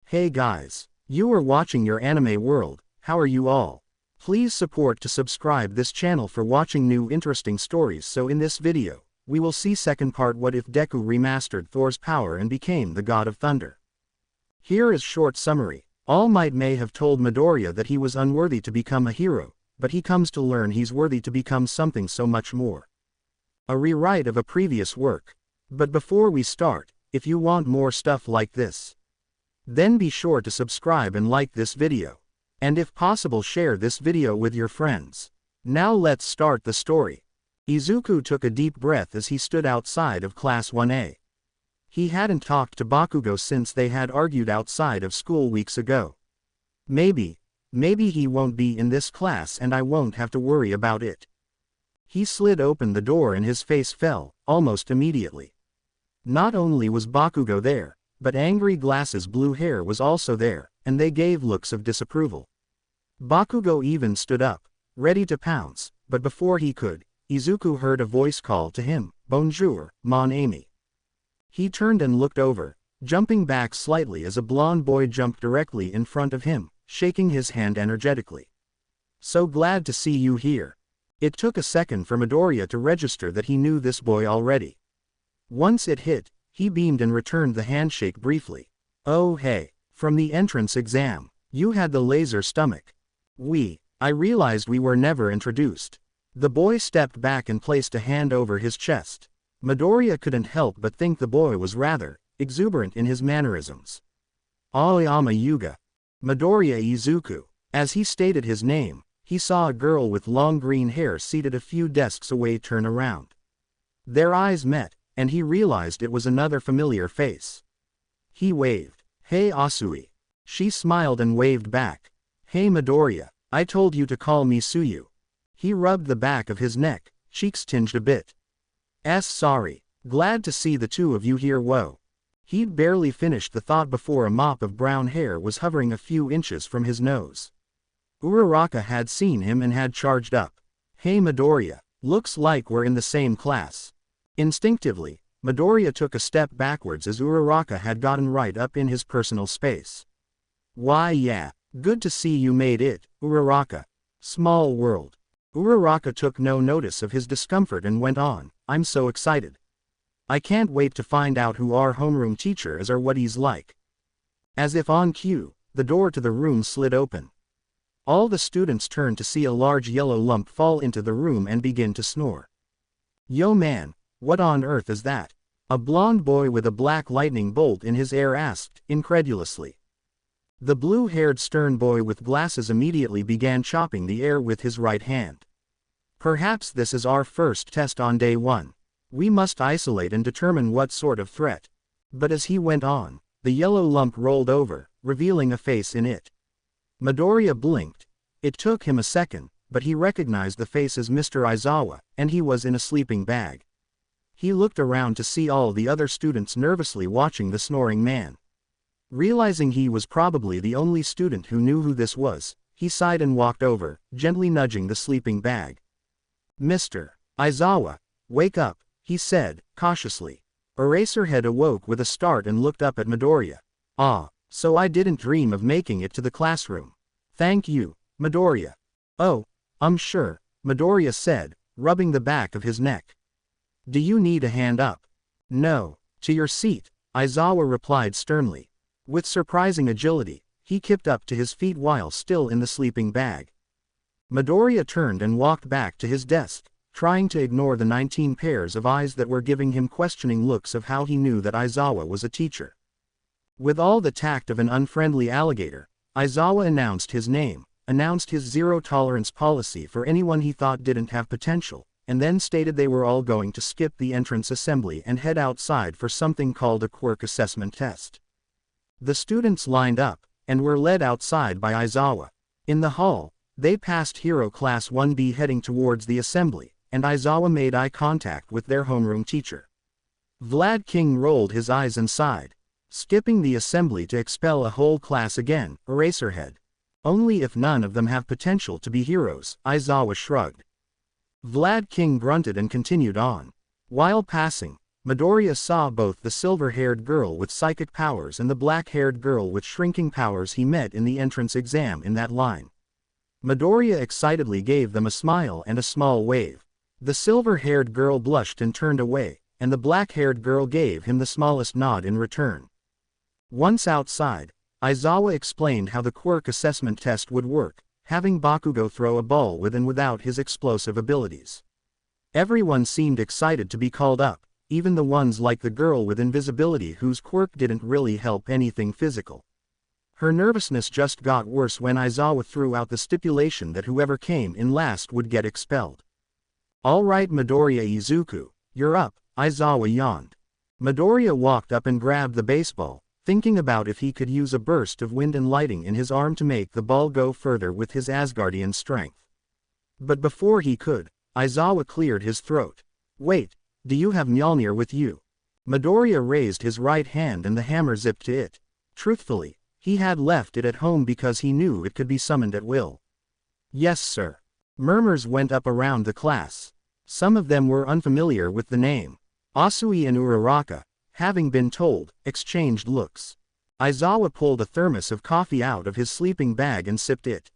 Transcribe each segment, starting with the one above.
Hey guys, you are watching your anime world. How are you all? Please support to subscribe this channel for watching new interesting stories. So in this video, we will see second part, what if Deku remastered Thor's power and became the god of thunder. Here is short summary. All Might may have told Midoriya that he was unworthy to become a hero, but he comes to learn he's worthy to become something so much more. A rewrite of a previous work. But before we start, if you want more stuff like this, then be sure to subscribe and like this video. And if possible, share this video with your friends. Now let's start the story. Izuku took a deep breath as he stood outside of Class 1A. He hadn't talked to Bakugo since they had argued outside of school weeks ago. Maybe he won't be in this class and I won't have to worry about it. He slid open the door and his face fell, almost immediately. Not only was Bakugo there, but Angry Glasses' blue hair was also there, and they gave looks of disapproval. Bakugo even stood up, ready to pounce, but before he could, Izuku heard a voice call to him, "Bonjour, mon ami." He turned and looked over, jumping back slightly as a blonde boy jumped directly in front of him, shaking his hand energetically. "So glad to see you here." It took a second for Midoriya to register that he knew this boy already. Once it hit, he beamed and returned the handshake briefly. "Oh hey, from the entrance exam. You had the laser stomach. I realized we were never introduced." The boy stepped back and placed a hand over his chest. Midoriya couldn't help but think the boy was rather exuberant in his mannerisms. Aoyama Yuga. Midoriya Izuku. As he stated his name, he saw a girl with long green hair seated a few desks away turn around. Their eyes met, and he realized it was another familiar face. He waved. "Hey Asui." She smiled and waved back. "Hey Midoriya, I told you to call me Suyu." He rubbed the back of his neck, cheeks tinged a bit. Sorry. Glad to see the two of you here." Whoa. He'd barely finished the thought before a mop of brown hair was hovering a few inches from his nose. Uraraka had seen him and had charged up. "Hey Midoriya, looks like we're in the same class." Instinctively, Midoriya took a step backwards as Uraraka had gotten right up in his personal space. "Why yeah, good to see you made it, Uraraka. Small world." Uraraka took no notice of his discomfort and went on, "I'm so excited. I can't wait to find out who our homeroom teacher is or what he's like." As if on cue, the door to the room slid open. All the students turned to see a large yellow lump fall into the room and begin to snore. "Yo man, what on earth is that?" A blonde boy with a black lightning bolt in his hair asked, incredulously. The blue-haired stern boy with glasses immediately began chopping the air with his right hand. "Perhaps this is our first test on day 1. We must isolate and determine what sort of threat." But as he went on, the yellow lump rolled over, revealing a face in it. Midoriya blinked. It took him a second, but he recognized the face as Mr. Aizawa, and he was in a sleeping bag. He looked around to see all the other students nervously watching the snoring man. Realizing he was probably the only student who knew who this was, he sighed and walked over, gently nudging the sleeping bag. "Mr. Aizawa, wake up," he said, cautiously. Eraserhead awoke with a start and looked up at Midoriya. "Ah, so I didn't dream of making it to the classroom. Thank you, Midoriya." "Oh, I'm sure," Midoriya said, rubbing the back of his neck. "Do you need a hand up?" "No, to your seat," Aizawa replied sternly. With surprising agility, he kicked up to his feet while still in the sleeping bag. Midoriya turned and walked back to his desk, trying to ignore the 19 pairs of eyes that were giving him questioning looks of how he knew that Aizawa was a teacher. With all the tact of an unfriendly alligator, Aizawa announced his name, announced his zero-tolerance policy for anyone he thought didn't have potential, and then stated they were all going to skip the entrance assembly and head outside for something called a quirk assessment test. The students lined up, and were led outside by Aizawa. In the hall, they passed Hero Class 1B heading towards the assembly, and Aizawa made eye contact with their homeroom teacher. Vlad King rolled his eyes and sighed. "Skipping the assembly to expel a whole class again, Eraserhead. Only if none of them have potential to be heroes," Aizawa shrugged. Vlad King grunted and continued on. While passing, Midoriya saw both the silver-haired girl with psychic powers and the black-haired girl with shrinking powers he met in the entrance exam in that line. Midoriya excitedly gave them a smile and a small wave. The silver-haired girl blushed and turned away, and the black-haired girl gave him the smallest nod in return. Once outside, Aizawa explained how the quirk assessment test would work, having Bakugo throw a ball with and without his explosive abilities. Everyone seemed excited to be called up, even the ones like the girl with invisibility whose quirk didn't really help anything physical. Her nervousness just got worse when Aizawa threw out the stipulation that whoever came in last would get expelled. "All right, Midoriya Izuku, you're up," Aizawa yawned. Midoriya walked up and grabbed the baseball, thinking about if he could use a burst of wind and lighting in his arm to make the ball go further with his Asgardian strength. But before he could, Aizawa cleared his throat. "Wait, do you have Mjolnir with you?" Midoriya raised his right hand and the hammer zipped to it. Truthfully, he had left it at home because he knew it could be summoned at will. "Yes, sir." Murmurs went up around the class. Some of them were unfamiliar with the name. Asui and Uraraka, having been told, exchanged looks. Aizawa pulled a thermos of coffee out of his sleeping bag and sipped it.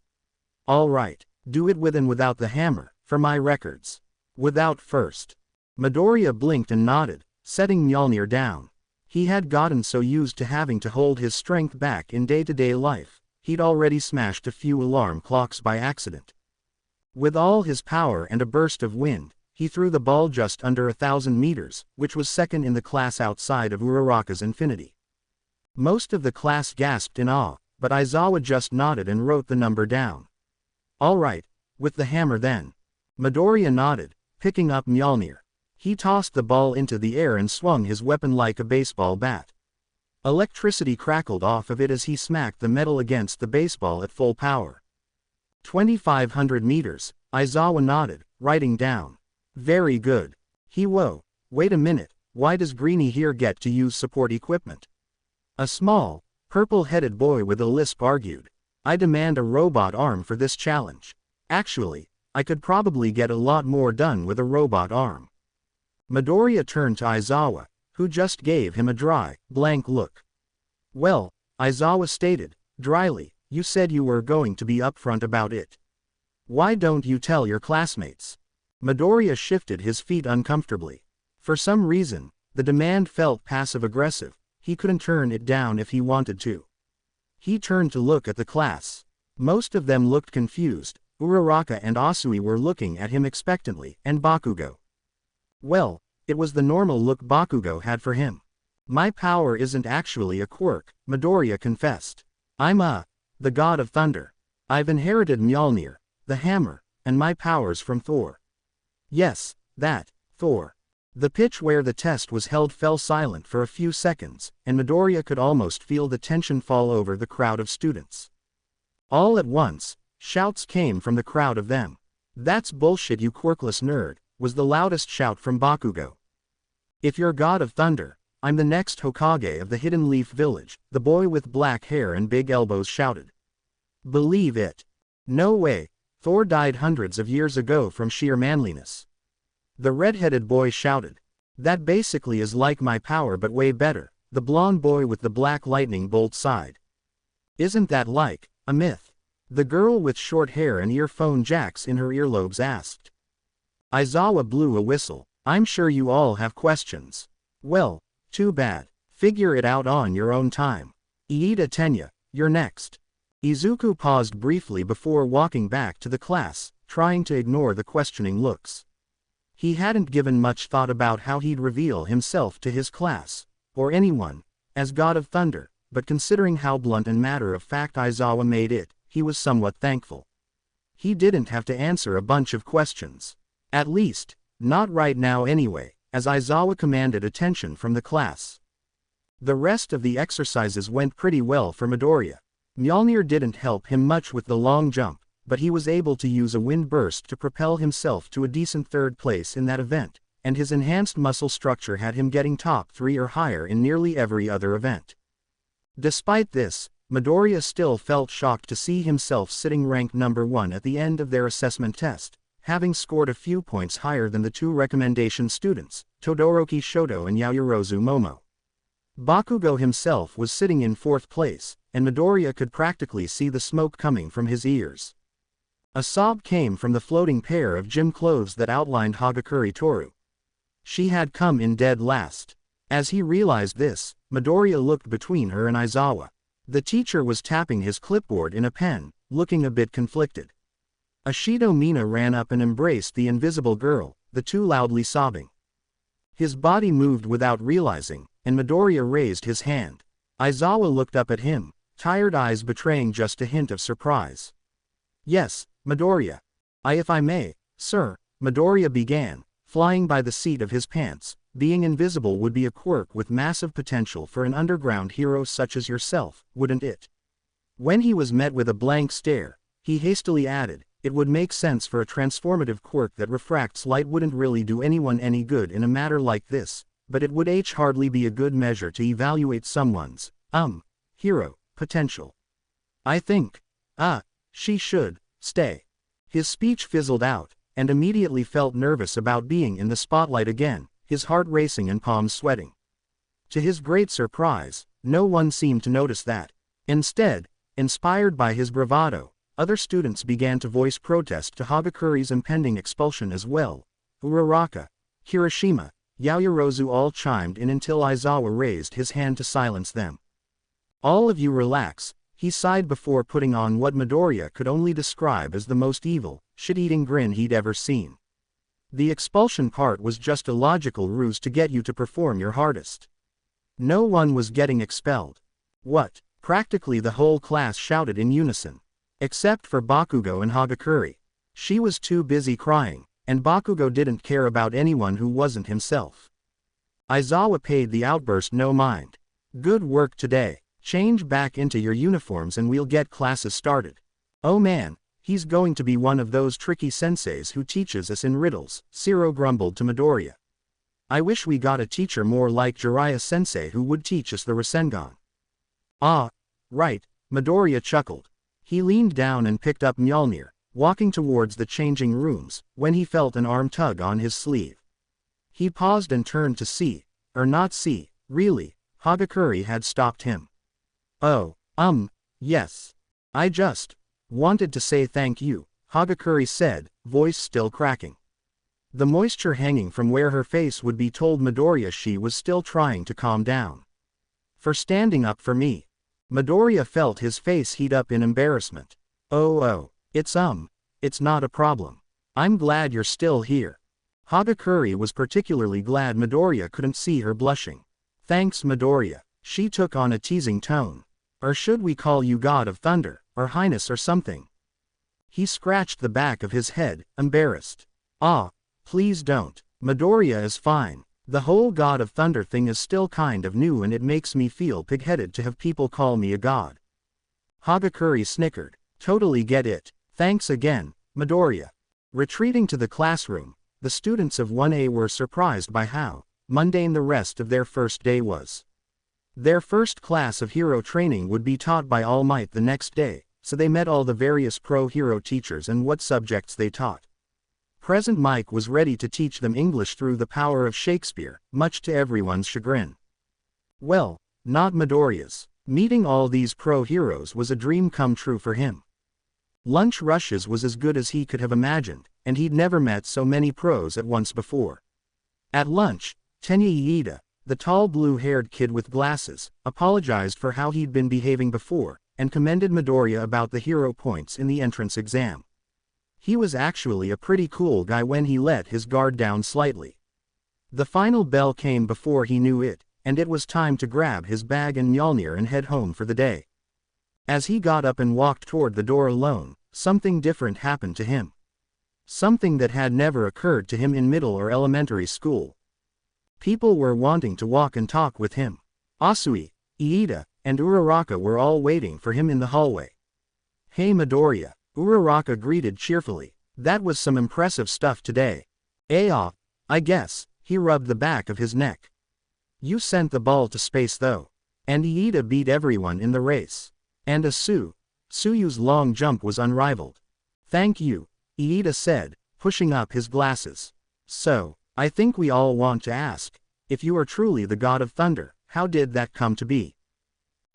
"All right, do it with and without the hammer, for my records." "Without first." Midoriya blinked and nodded, setting Mjolnir down. He had gotten so used to having to hold his strength back in day-to-day life, he'd already smashed a few alarm clocks by accident. With all his power and a burst of wind, he threw the ball just under 1,000 meters, which was second in the class outside of Uraraka's infinity. Most of the class gasped in awe, but Aizawa just nodded and wrote the number down. "All right, with the hammer then." Midoriya nodded, picking up Mjolnir. He tossed the ball into the air and swung his weapon like a baseball bat. Electricity crackled off of it as he smacked the metal against the baseball at full power. 2,500 meters, Aizawa nodded, writing down. "Very good." Whoa, wait a minute, why does Greenie here get to use support equipment? A small, purple-headed boy with a lisp argued. "I demand a robot arm for this challenge. Actually, I could probably get a lot more done with a robot arm." Midoriya turned to Aizawa, who just gave him a dry, blank look. "Well," Aizawa stated, dryly, "you said you were going to be upfront about it. Why don't you tell your classmates?" Midoriya shifted his feet uncomfortably. For some reason, the demand felt passive-aggressive. He couldn't turn it down if he wanted to. He turned to look at the class. Most of them looked confused. Uraraka and Asui were looking at him expectantly, and Bakugo. Well, it was the normal look Bakugo had for him. "My power isn't actually a quirk," Midoriya confessed. "I'm the god of thunder. I've inherited Mjolnir, the hammer, and my powers from Thor." "Yes, that, Thor." The pitch where the test was held fell silent for a few seconds, and Midoriya could almost feel the tension fall over the crowd of students. All at once, shouts came from the crowd of them. "That's bullshit, you quirkless nerd," was the loudest shout from Bakugo. "If you're god of thunder, I'm the next Hokage of the Hidden Leaf Village," the boy with black hair and big elbows shouted. "Believe it." "No way, Thor died hundreds of years ago from sheer manliness." The red-headed boy shouted. "That basically is like my power but way better," the blonde boy with the black lightning bolt sighed. "Isn't that like a myth?" the girl with short hair and earphone jacks in her earlobes asked. Aizawa blew a whistle. "I'm sure you all have questions. Well, too bad. Figure it out on your own time. Iida Tenya, you're next." Izuku paused briefly before walking back to the class, trying to ignore the questioning looks. He hadn't given much thought about how he'd reveal himself to his class, or anyone, as God of Thunder, but considering how blunt and matter-of-fact Aizawa made it, he was somewhat thankful. He didn't have to answer a bunch of questions. At least, not right now anyway, as Aizawa commanded attention from the class. The rest of the exercises went pretty well for Midoriya. Mjolnir didn't help him much with the long jump, but he was able to use a wind burst to propel himself to a decent third place in that event, and his enhanced muscle structure had him getting top 3 or higher in nearly every other event. Despite this, Midoriya still felt shocked to see himself sitting ranked number 1 at the end of their assessment test, having scored a few points higher than the two recommendation students, Todoroki Shoto and Yaoyorozu Momo. Bakugo himself was sitting in 4th place, and Midoriya could practically see the smoke coming from his ears. A sob came from the floating pair of gym clothes that outlined Hagakure Toru. She had come in dead last. As he realized this, Midoriya looked between her and Aizawa. The teacher was tapping his clipboard in a pen, looking a bit conflicted. Ashido Mina ran up and embraced the invisible girl, the two loudly sobbing. His body moved without realizing, and Midoriya raised his hand. Aizawa looked up at him, tired eyes betraying just a hint of surprise. "Yes, Midoriya. If I may, sir," Midoriya began, flying by the seat of his pants. "Being invisible would be a quirk with massive potential for an underground hero such as yourself, wouldn't it?" When he was met with a blank stare, he hastily added, "It would make sense for a transformative quirk that refracts light wouldn't really do anyone any good in a matter like this, but it would hardly be a good measure to evaluate someone's, hero, potential. I think, she should, stay." His speech fizzled out, and immediately felt nervous about being in the spotlight again, his heart racing and palms sweating. To his great surprise, no one seemed to notice that. Instead, inspired by his bravado, other students began to voice protest to Hagakure's impending expulsion as well. Uraraka, Kirishima, Yaoyorozu all chimed in until Aizawa raised his hand to silence them. "All of you relax," he sighed before putting on what Midoriya could only describe as the most evil, shit-eating grin he'd ever seen. "The expulsion part was just a logical ruse to get you to perform your hardest. No one was getting expelled." "What?" Practically the whole class shouted in unison. Except for Bakugo and Hagakure. She was too busy crying, and Bakugo didn't care about anyone who wasn't himself. Aizawa paid the outburst no mind. "Good work today. Change back into your uniforms and we'll get classes started." "Oh man, he's going to be one of those tricky senseis who teaches us in riddles," Shiro grumbled to Midoriya. "I wish we got a teacher more like Jiraiya sensei who would teach us the Rasengan." "Ah, right," Midoriya chuckled. He leaned down and picked up Mjolnir, walking towards the changing rooms, when he felt an arm tug on his sleeve. He paused and turned to see, or not see, really, Hagakure had stopped him. "Oh, yes. I just wanted to say thank you," Hagakure said, voice still cracking. The moisture hanging from where her face would be told Midoriya she was still trying to calm down. "For standing up for me." Midoriya felt his face heat up in embarrassment. Oh, it's not a problem. I'm glad you're still here." Hagakure was particularly glad Midoriya couldn't see her blushing. "Thanks Midoriya." She took on a teasing tone. "Or should we call you God of Thunder, or Highness or something?" He scratched the back of his head, embarrassed. Please don't. Midoriya is fine. The whole God of Thunder thing is still kind of new and it makes me feel pig-headed to have people call me a god." Hagakure snickered. "Totally get it. Thanks again, Midoriya." Retreating to the classroom, the students of 1A were surprised by how mundane the rest of their first day was. Their first class of hero training would be taught by All Might the next day, so they met all the various pro-hero teachers and what subjects they taught. Present Mike was ready to teach them English through the power of Shakespeare, much to everyone's chagrin. Well, not Midoriya's. Meeting all these pro-heroes was a dream come true for him. Lunch rushes was as good as he could have imagined, and he'd never met so many pros at once before. At lunch, Tenya Iida, the tall blue-haired kid with glasses, apologized for how he'd been behaving before, and commended Midoriya about the hero points in the entrance exam. He was actually a pretty cool guy when he let his guard down slightly. The final bell came before he knew it, and it was time to grab his bag and Mjolnir and head home for the day. As he got up and walked toward the door alone, something different happened to him. Something that had never occurred to him in middle or elementary school. People were wanting to walk and talk with him. Asui, Iida, and Uraraka were all waiting for him in the hallway. "Hey Midoriya," Uraraka greeted cheerfully. "That was some impressive stuff today." I guess," he rubbed the back of his neck. "You sent the ball to space though. And Iida beat everyone in the race. And Suyu's long jump was unrivaled." "Thank you," Iida said, pushing up his glasses. So, I think we all want to ask, if you are truly the god of thunder, how did that come to be?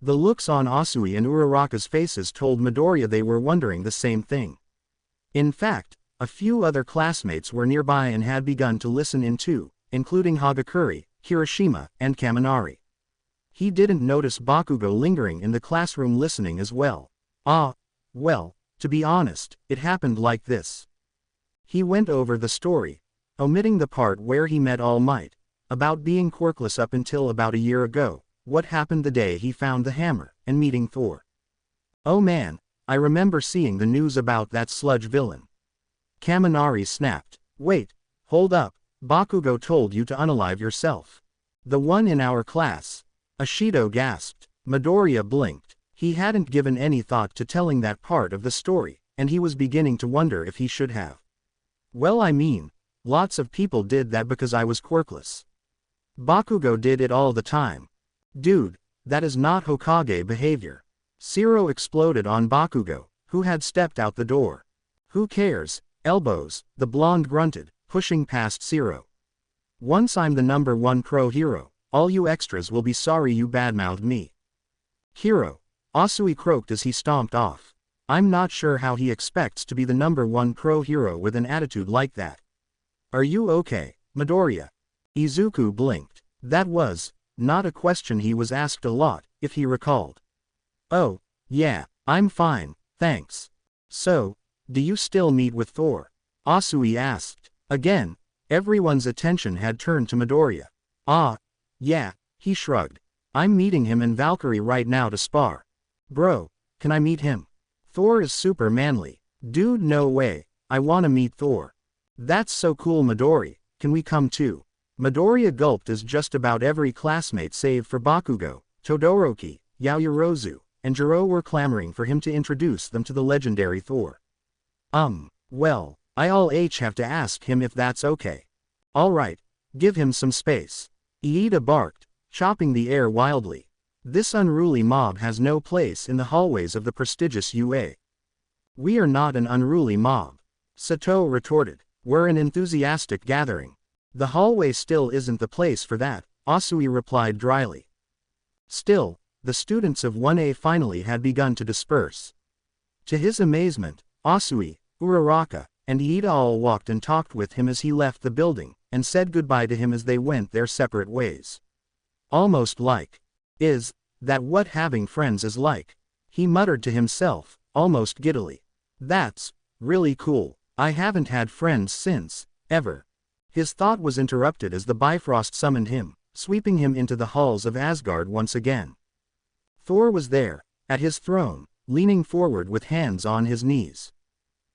The looks on Asui and Uraraka's faces told Midoriya they were wondering the same thing. In fact, a few other classmates were nearby and had begun to listen in too, including Hagakure, Kirishima, and Kaminari. He didn't notice Bakugo lingering in the classroom listening as well. Well, to be honest, it happened like this. He went over the story, omitting the part where he met All Might, about being quirkless up until about a year ago, what happened the day he found the hammer, and meeting Thor. Oh man, I remember seeing the news about that sludge villain. Kaminari snapped. Wait, hold up, Bakugo told you to unalive yourself. The one in our class. Ashido gasped. Midoriya blinked. He hadn't given any thought to telling that part of the story, and he was beginning to wonder if he should have. Well, I mean, lots of people did that because I was quirkless. Bakugo did it all the time. Dude, that is not Hokage behavior. Zero exploded on Bakugo, who had stepped out the door. Who cares, elbows, the blonde grunted, pushing past Zero. Once I'm the #1 pro hero, all you extras will be sorry you badmouthed me. Hero, Asui croaked as he stomped off. I'm not sure how he expects to be the #1 pro hero with an attitude like that. Are you okay, Midoriya? Izuku blinked. That was not a question he was asked a lot, if he recalled. Oh, yeah, I'm fine, thanks. So, do you still meet with Thor? Asui asked. Again, everyone's attention had turned to Midoriya. Yeah, he shrugged. I'm meeting him and Valkyrie right now to spar. Bro, can I meet him? Thor is super manly. Dude, no way, I wanna meet Thor. That's so cool, Midori, can we come too? Midoriya gulped as just about every classmate save for Bakugo, Todoroki, Yaoyorozu, and Jiro were clamoring for him to introduce them to the legendary Thor. Well, I'll have to ask him if that's okay. Alright, give him some space. Iida barked, chopping the air wildly. This unruly mob has no place in the hallways of the prestigious UA. We are not an unruly mob. Sato retorted. We're an enthusiastic gathering. The hallway still isn't the place for that, Asui replied dryly. Still, the students of 1A finally had begun to disperse. To his amazement, Asui, Uraraka, and Iida all walked and talked with him as he left the building, and said goodbye to him as they went their separate ways. Almost like, is that what having friends is like? He muttered to himself, almost giddily. That's really cool. I haven't had friends since, ever. His thought was interrupted as the Bifrost summoned him, sweeping him into the halls of Asgard once again. Thor was there, at his throne, leaning forward with hands on his knees.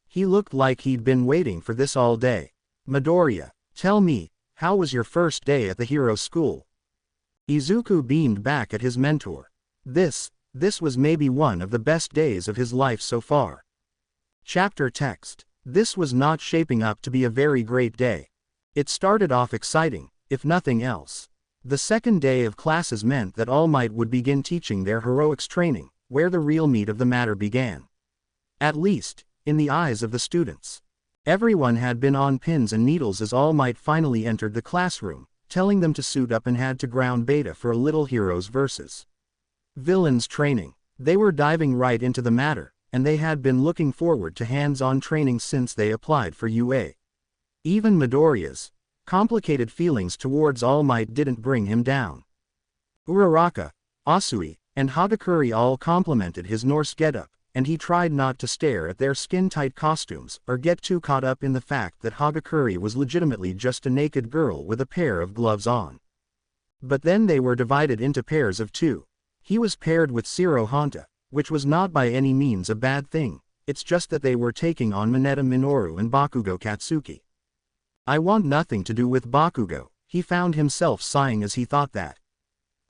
He looked like he'd been waiting for this all day. Midoriya, tell me, how was your first day at the hero school? Izuku beamed back at his mentor. This was maybe one of the best days of his life so far. Chapter text. This was not shaping up to be a very great day. It started off exciting, if nothing else. The second day of classes meant that All Might would begin teaching their heroics training, where the real meat of the matter began. At least, in the eyes of the students. Everyone had been on pins and needles as All Might finally entered the classroom, telling them to suit up and head to ground beta for a little heroes versus villains training. They were diving right into the matter, and they had been looking forward to hands-on training since they applied for UA. Even Midoriya's complicated feelings towards All Might didn't bring him down. Uraraka, Asui, and Hagakure all complimented his Norse getup, and he tried not to stare at their skin-tight costumes or get too caught up in the fact that Hagakure was legitimately just a naked girl with a pair of gloves on. But then they were divided into pairs of two. He was paired with Shiro Honta, which was not by any means a bad thing, it's just that they were taking on Mineta Minoru and Bakugo Katsuki. I want nothing to do with Bakugo, he found himself sighing as he thought that.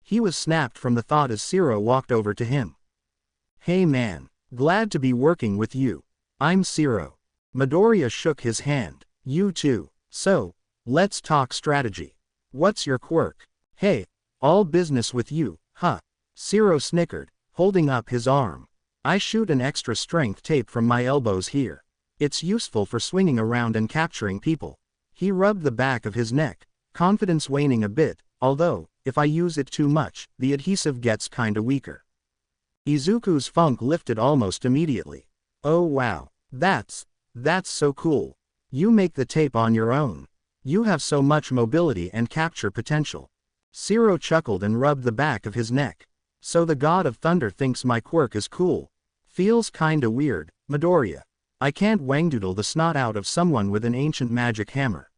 He was snapped from the thought as Shiro walked over to him. Hey man, glad to be working with you. I'm Shiro. Midoriya shook his hand. You too. So, let's talk strategy. What's your quirk? Hey, all business with you, huh? Shiro snickered, holding up his arm. I shoot an extra strength tape from my elbows here. It's useful for swinging around and capturing people. He rubbed the back of his neck, confidence waning a bit, although, if I use it too much, the adhesive gets kinda weaker. Izuku's funk lifted almost immediately. Oh wow. That's so cool. You make the tape on your own. You have so much mobility and capture potential. Zero chuckled and rubbed the back of his neck. So the god of thunder thinks my quirk is cool. Feels kinda weird, Midoriya. I can't wangdoodle the snot out of someone with an ancient magic hammer.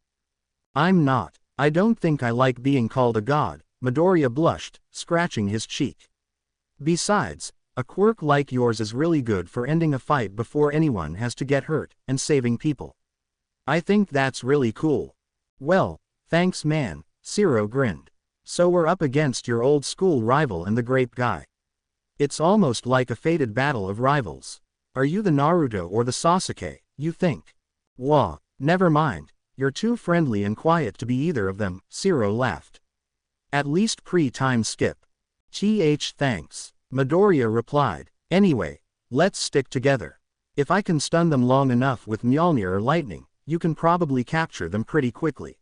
I'm not. I don't think I like being called a god, Midoriya blushed, scratching his cheek. Besides, a quirk like yours is really good for ending a fight before anyone has to get hurt, and saving people. I think that's really cool. Well, thanks man, Zero grinned. So we're up against your old school rival and the grape guy. It's almost like a fated battle of rivals. Are you the Naruto or the Sasuke, you think? Wah, never mind, you're too friendly and quiet to be either of them, Zero laughed. At least pre-time skip. Thanks, Midoriya replied. Anyway, let's stick together. If I can stun them long enough with Mjolnir or lightning, you can probably capture them pretty quickly.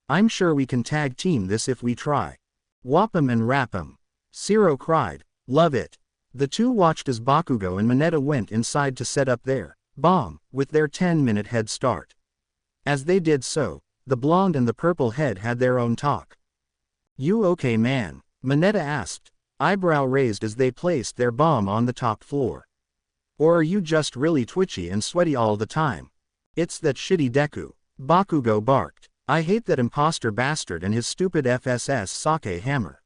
I'm sure we can tag team this if we try. Whop 'em and wrap 'em. Zero cried, love it. The two watched as Bakugo and Mineta went inside to set up their bomb, with their 10-minute head start. As they did so, the blonde and the purple head had their own talk. You okay man? Mineta asked, eyebrow raised as they placed their bomb on the top floor. Or are you just really twitchy and sweaty all the time? It's that shitty Deku. Bakugo barked. I hate that imposter bastard and his stupid FSS sake hammer.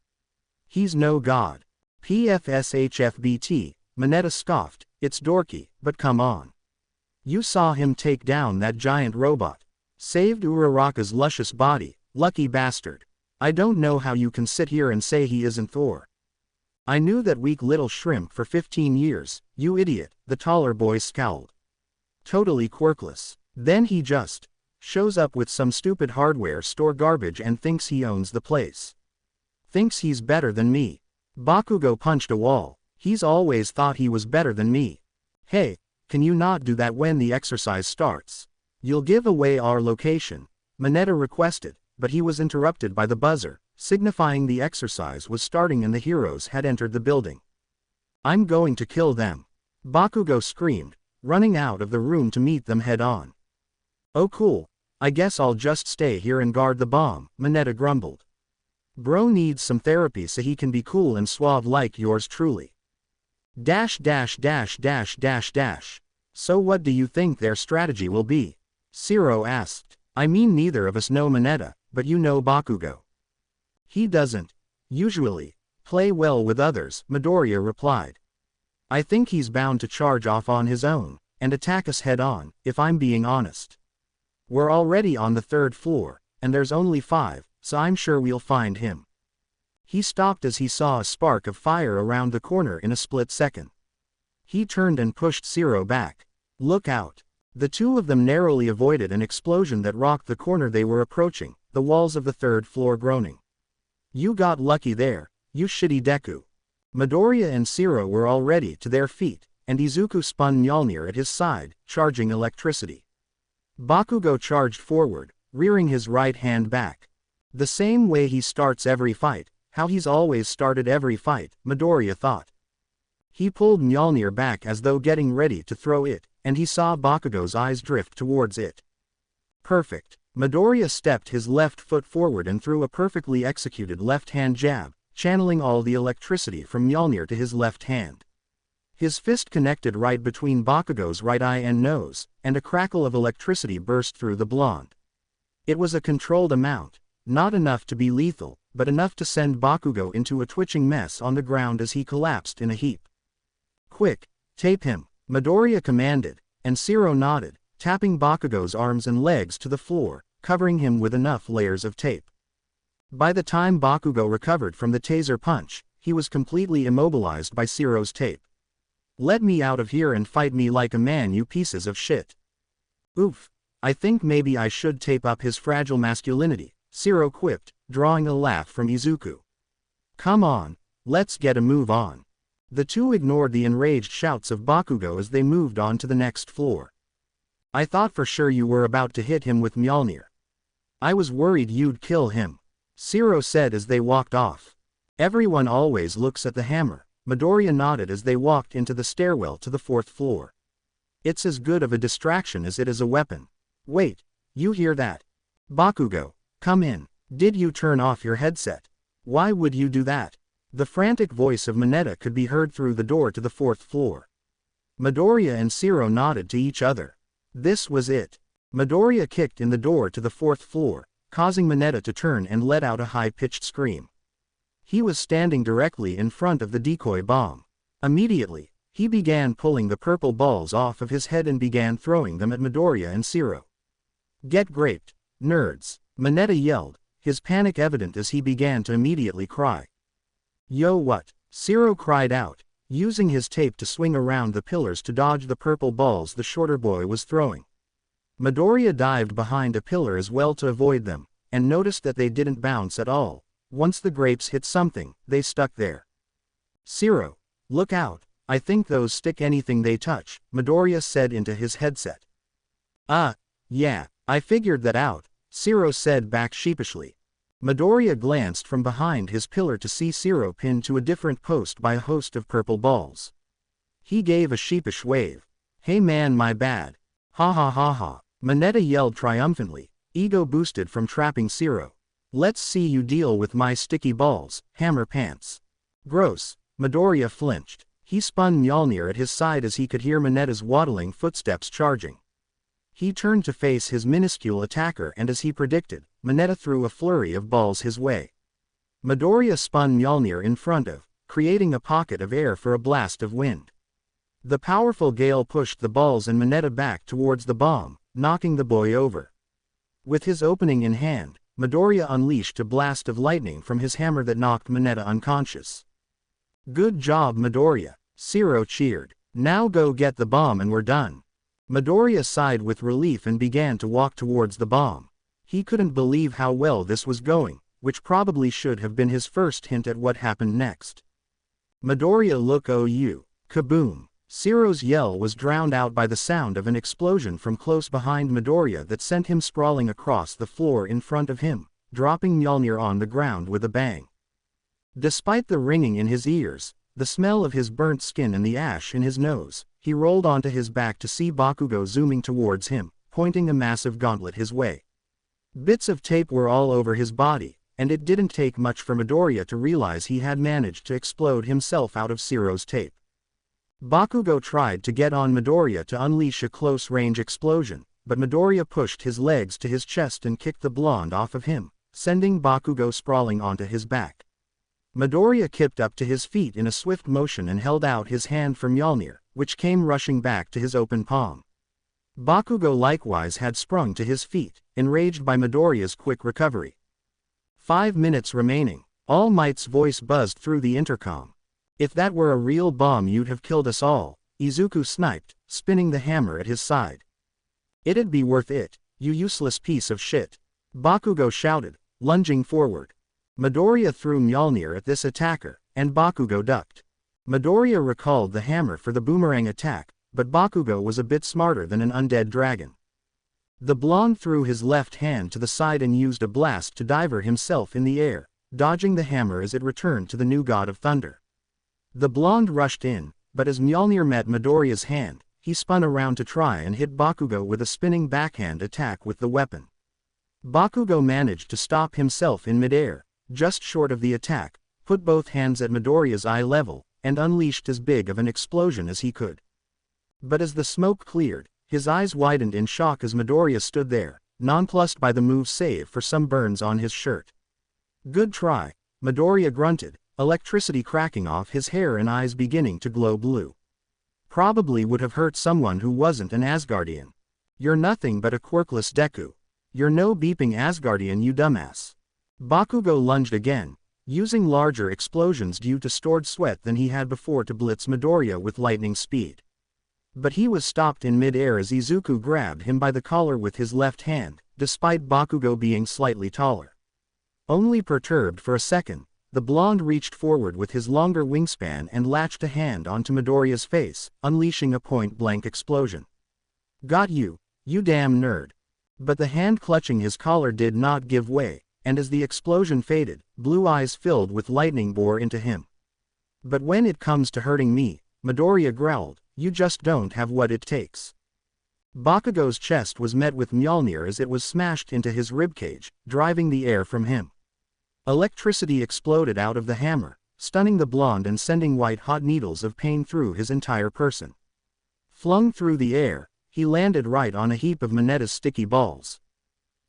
He's no god. PFSHFBT, Mineta scoffed, it's dorky, but come on. You saw him take down that giant robot. Saved Uraraka's luscious body, lucky bastard. I don't know how you can sit here and say he isn't Thor. I knew that weak little shrimp for 15 years, you idiot, the taller boy scowled. Totally quirkless. Then he just shows up with some stupid hardware store garbage and thinks he owns the place. Thinks he's better than me. Bakugo punched a wall. He's always thought he was better than me. Hey, can you not do that when the exercise starts? You'll give away our location, Mineta requested, but he was interrupted by the buzzer, signifying the exercise was starting and the heroes had entered the building. I'm going to kill them. Bakugo screamed, running out of the room to meet them head on. Oh cool, I guess I'll just stay here and guard the bomb, Mineta grumbled. Bro needs some therapy so he can be cool and suave like yours truly. So what do you think their strategy will be? Zero asked. I mean neither of us know Mineta, but you know Bakugo. He doesn't, usually, play well with others, Midoriya replied. I think he's bound to charge off on his own, and attack us head on, if I'm being honest. We're already on the 3rd floor, and there's only 5, so I'm sure we'll find him. He stopped as he saw a spark of fire around the corner in a split second. He turned and pushed Zero back. Look out. The two of them narrowly avoided an explosion that rocked the corner they were approaching, the walls of the 3rd floor groaning. You got lucky there, you shitty Deku. Midoriya and Zero were already to their feet, and Izuku spun Mjolnir at his side, charging electricity. Bakugo charged forward, rearing his right hand back. The same way he starts every fight, how he's always started every fight, Midoriya thought. He pulled Mjolnir back as though getting ready to throw it, and he saw Bakugo's eyes drift towards it. Perfect. Midoriya stepped his left foot forward and threw a perfectly executed left-hand jab, channeling all the electricity from Mjolnir to his left hand. His fist connected right between Bakugo's right eye and nose, and a crackle of electricity burst through the blonde. It was a controlled amount, not enough to be lethal, but enough to send Bakugo into a twitching mess on the ground as he collapsed in a heap. Quick, tape him, Midoriya commanded, and Zero nodded, tapping Bakugo's arms and legs to the floor, covering him with enough layers of tape. By the time Bakugo recovered from the taser punch, he was completely immobilized by Zero's tape. Let me out of here and fight me like a man, you pieces of shit. Oof, I think maybe I should tape up his fragile masculinity, Zero quipped, drawing a laugh from Izuku. Come on, let's get a move on. The two ignored the enraged shouts of Bakugo as they moved on to the next floor. I thought for sure you were about to hit him with Mjolnir. I was worried you'd kill him, Zero said as they walked off. Everyone always looks at the hammer, Midoriya nodded as they walked into the stairwell to the 4th floor. It's as good of a distraction as it is a weapon. Wait, you hear that? Bakugo, come in. Did you turn off your headset? Why would you do that? The frantic voice of Mineta could be heard through the door to the 4th floor. Midoriya and Zero nodded to each other. This was it. Midoriya kicked in the door to the 4th floor, causing Mineta to turn and let out a high-pitched scream. He was standing directly in front of the decoy bomb. Immediately, he began pulling the purple balls off of his head and began throwing them at Midoriya and Zero. Get graped, nerds, Mineta yelled, his panic evident as he began to immediately cry. Yo what? Zero cried out, using his tape to swing around the pillars to dodge the purple balls the shorter boy was throwing. Midoriya dived behind a pillar as well to avoid them, and noticed that they didn't bounce at all. Once the grapes hit something, they stuck there. Zero, look out, I think those stick anything they touch, Midoriya said into his headset. Yeah, I figured that out, Zero said back sheepishly. Midoriya glanced from behind his pillar to see Zero pinned to a different post by a host of purple balls. He gave a sheepish wave. Hey man, my bad. Ha ha ha ha. Mineta yelled triumphantly, ego boosted from trapping Zero. Let's see you deal with my sticky balls, hammer pants. Gross, Midoriya flinched. He spun Mjolnir at his side as he could hear Mineta's waddling footsteps charging. He turned to face his minuscule attacker and as he predicted, Mineta threw a flurry of balls his way. Midoriya spun Mjolnir in front of, creating a pocket of air for a blast of wind. The powerful gale pushed the balls and Mineta back towards the bomb, knocking the boy over. With his opening in hand, Midoriya unleashed a blast of lightning from his hammer that knocked Mineta unconscious. Good job Midoriya, Zero cheered. Now go get the bomb and we're done. Midoriya sighed with relief and began to walk towards the bomb. He couldn't believe how well this was going, which probably should have been his first hint at what happened next. Midoriya look OU, kaboom. Zero's yell was drowned out by the sound of an explosion from close behind Midoriya that sent him sprawling across the floor in front of him, dropping Mjolnir on the ground with a bang. Despite the ringing in his ears, the smell of his burnt skin and the ash in his nose, he rolled onto his back to see Bakugo zooming towards him, pointing a massive gauntlet his way. Bits of tape were all over his body, and it didn't take much for Midoriya to realize he had managed to explode himself out of Zero's tape. Bakugo tried to get on Midoriya to unleash a close-range explosion, but Midoriya pushed his legs to his chest and kicked the blonde off of him, sending Bakugo sprawling onto his back. Midoriya kicked up to his feet in a swift motion and held out his hand for Mjolnir, which came rushing back to his open palm. Bakugo likewise had sprung to his feet, enraged by Midoriya's quick recovery. 5 minutes remaining. All Might's voice buzzed through the intercom. If that were a real bomb you'd have killed us all, Izuku sniped, spinning the hammer at his side. It'd be worth it, you useless piece of shit. Bakugo shouted, lunging forward. Midoriya threw Mjolnir at this attacker, and Bakugo ducked. Midoriya recalled the hammer for the boomerang attack, but Bakugo was a bit smarter than an undead dragon. The blonde threw his left hand to the side and used a blast to diver himself in the air, dodging the hammer as it returned to the new god of thunder. The blonde rushed in, but as Mjolnir met Midoriya's hand, he spun around to try and hit Bakugo with a spinning backhand attack with the weapon. Bakugo managed to stop himself in midair, just short of the attack, put both hands at Midoriya's eye level, and unleashed as big of an explosion as he could. But as the smoke cleared, his eyes widened in shock as Midoriya stood there, nonplussed by the move save for some burns on his shirt. Good try, Midoriya grunted, electricity cracking off his hair and eyes beginning to glow blue. Probably would have hurt someone who wasn't an Asgardian. You're nothing but a quirkless Deku. You're no beeping Asgardian, you dumbass. Bakugo lunged again, using larger explosions due to stored sweat than he had before to blitz Midoriya with lightning speed. But he was stopped in mid-air as Izuku grabbed him by the collar with his left hand, despite Bakugo being slightly taller. Only perturbed for a second, the blonde reached forward with his longer wingspan and latched a hand onto Midoriya's face, unleashing a point-blank explosion. Got you, You damn nerd. But the hand clutching his collar did not give way, and as the explosion faded, blue eyes filled with lightning bore into him. But when it comes to hurting me, Midoriya growled, you just don't have what it takes. Bakugo's chest was met with Mjolnir as it was smashed into his ribcage, driving the air from him. Electricity exploded out of the hammer, stunning the blonde and sending white-hot needles of pain through his entire person. Flung through the air, he landed right on a heap of Mineta's sticky balls.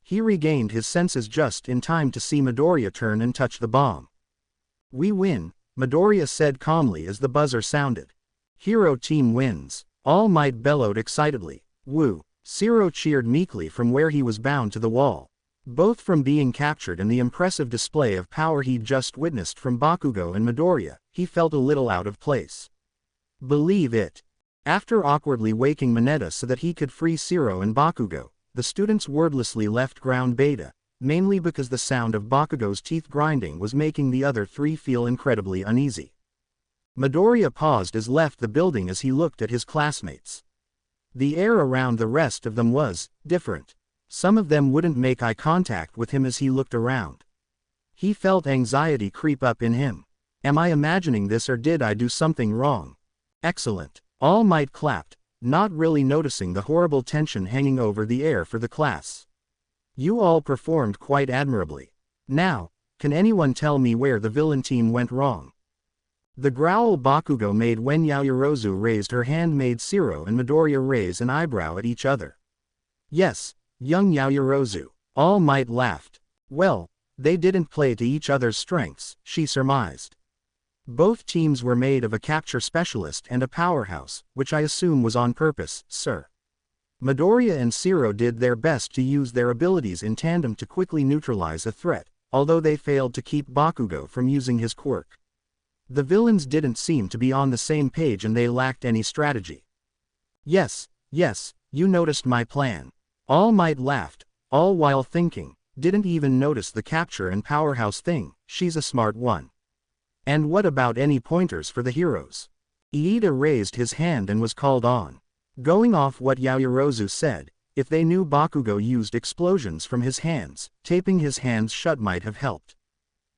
He regained his senses just in time to see Midoriya turn and touch the bomb. We win, Midoriya said calmly as the buzzer sounded. Hero team wins. All Might bellowed excitedly. Woo! Zero cheered meekly from where he was bound to the wall. Both from being captured and the impressive display of power he'd just witnessed from Bakugo and Midoriya, he felt a little out of place. Believe it. After awkwardly waking Mineta so that he could free Zero and Bakugo, the students wordlessly left ground beta, mainly because the sound of Bakugo's teeth grinding was making the other three feel incredibly uneasy. Midoriya paused as left the building as he looked at his classmates. The air around the rest of them was different. Some of them wouldn't make eye contact with him as he looked around. He felt anxiety creep up in him. Am I imagining this or did I do something wrong? Excellent. All Might clapped, not really noticing the horrible tension hanging over the air for the class. You all performed quite admirably. Now, can anyone tell me where the villain team went wrong? The growl Bakugo made when Yaoyorozu raised her hand made Zero and Midoriya raise an eyebrow at each other. Yes, young Yaoyorozu. All Might laughed. Well, they didn't play to each other's strengths, she surmised. Both teams were made of a capture specialist and a powerhouse, which I assume was on purpose, sir. Midoriya and Zero did their best to use their abilities in tandem to quickly neutralize a threat, although they failed to keep Bakugo from using his quirk. The villains didn't seem to be on the same page and they lacked any strategy. Yes, you noticed my plan. All Might laughed, all while thinking, didn't even notice the capture and powerhouse thing, she's a smart one. And what about any pointers for the heroes? Iida raised his hand and was called on. Going off what Yaoyorozu said, if they knew Bakugo used explosions from his hands, taping his hands shut might have helped.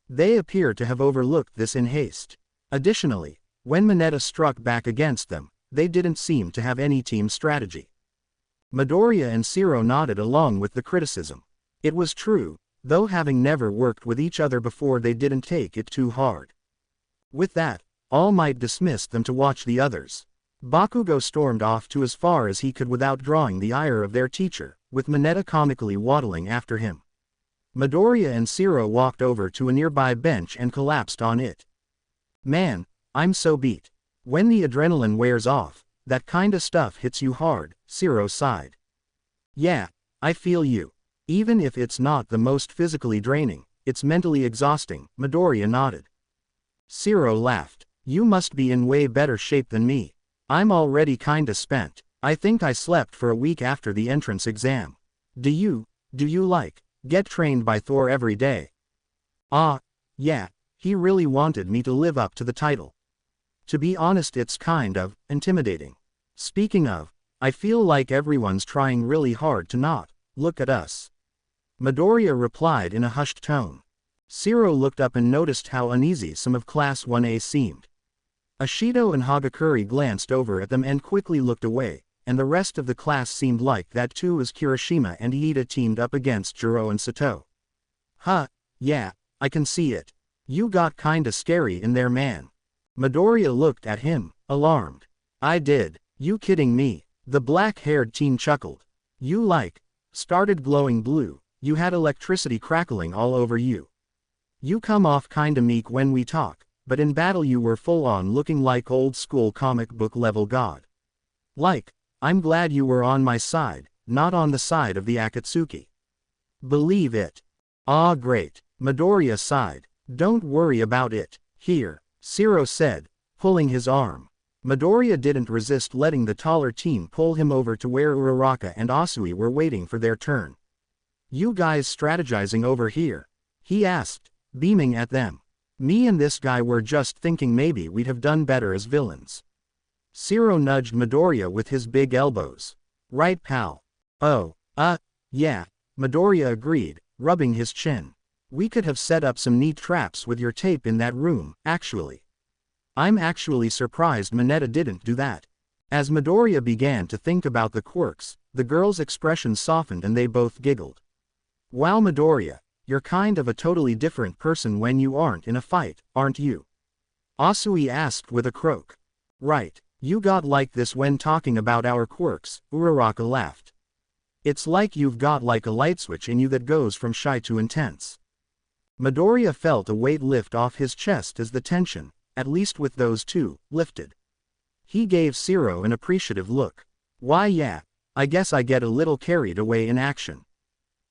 They appear to have overlooked this in haste. Additionally, when Mineta struck back against them, they didn't seem to have any team strategy. Midoriya and Zero nodded along with the criticism. It was true, though having never worked with each other before they didn't take it too hard. With that, All Might dismissed them to watch the others. Bakugo stormed off to as far as he could without drawing the ire of their teacher, with Mineta comically waddling after him. Midoriya and Zero walked over to a nearby bench and collapsed on it. Man, I'm so beat. When the adrenaline wears off, that kinda stuff hits you hard, Zero sighed. Yeah, I feel you. Even if it's not the most physically draining, it's mentally exhausting, Midoriya nodded. Zero laughed. You must be in way better shape than me. I'm already kinda spent. I think I slept for a week after the entrance exam. Do you get trained by Thor every day? Yeah, he really wanted me to live up to the title. To be honest, it's kind of intimidating. Speaking of, I feel like everyone's trying really hard to not look at us. Midoriya replied in a hushed tone. Zero looked up and noticed how uneasy some of Class 1A seemed. Ashido and Hagakure glanced over at them and quickly looked away, and the rest of the class seemed like that too as Kirishima and Iida teamed up against Jiro and Sato. Yeah, I can see it. You got kinda scary in there, man. Midoriya looked at him, alarmed. I did. You kidding me? The black-haired teen chuckled. You started glowing blue, you had electricity crackling all over you. You come off kinda meek when we talk, but in battle you were full-on looking like old-school comic book level god. I'm glad you were on my side, not on the side of the Akatsuki. Believe it. Ah, great. Midoriya sighed. Don't worry about it. Here, Zero said, pulling his arm. Midoriya didn't resist letting the taller team pull him over to where Uraraka and Asui were waiting for their turn. You guys strategizing over here? He asked, beaming at them. Me and this guy were just thinking maybe we'd have done better as villains. Zero nudged Midoriya with his big elbows. Right, pal. Oh, yeah, Midoriya agreed, rubbing his chin. We could have set up some neat traps with your tape in that room, actually. I'm actually surprised Mineta didn't do that. As Midoriya began to think about the quirks, the girl's expression softened and they both giggled. Wow, Midoriya, you're kind of a totally different person when you aren't in a fight, aren't you? Asui asked with a croak. Right, you got like this when talking about our quirks, Uraraka laughed. It's like you've got like a light switch in you that goes from shy to intense. Midoriya felt a weight lift off his chest as the tension, at least with those two, lifted. He gave Zero an appreciative look. Why yeah, I guess I get a little carried away in action.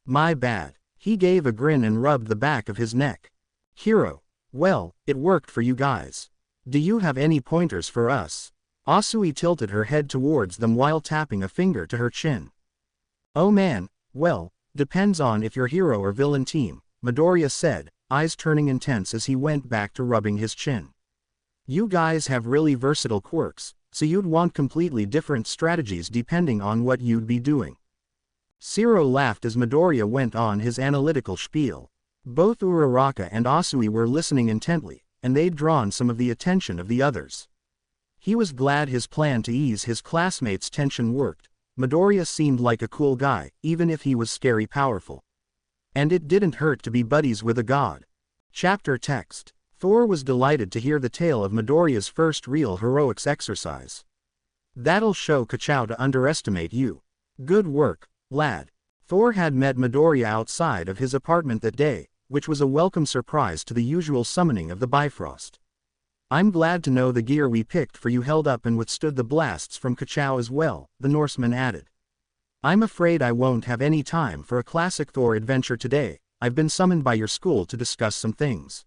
My bad. He gave a grin and rubbed the back of his neck. Hero, well, it worked for you guys. Do you have any pointers for us? Asui tilted her head towards them while tapping a finger to her chin. Oh man, well, depends on if you're hero or villain team, Midoriya said, eyes turning intense as he went back to rubbing his chin. You guys have really versatile quirks, so you'd want completely different strategies depending on what you'd be doing. Zero laughed as Midoriya went on his analytical spiel. Both Uraraka and Asui were listening intently, and they'd drawn some of the attention of the others. He was glad his plan to ease his classmates' tension worked. Midoriya seemed like a cool guy, even if he was scary powerful. And it didn't hurt to be buddies with a god. Chapter text. Thor was delighted to hear the tale of Midoriya's first real heroics exercise. That'll show Kachao to underestimate you. Good work, lad. Thor had met Midoriya outside of his apartment that day, which was a welcome surprise to the usual summoning of the Bifrost. I'm glad to know the gear we picked for you held up and withstood the blasts from Kachao as well, the Norseman added. I'm afraid I won't have any time for a classic Thor adventure today. I've been summoned by your school to discuss some things.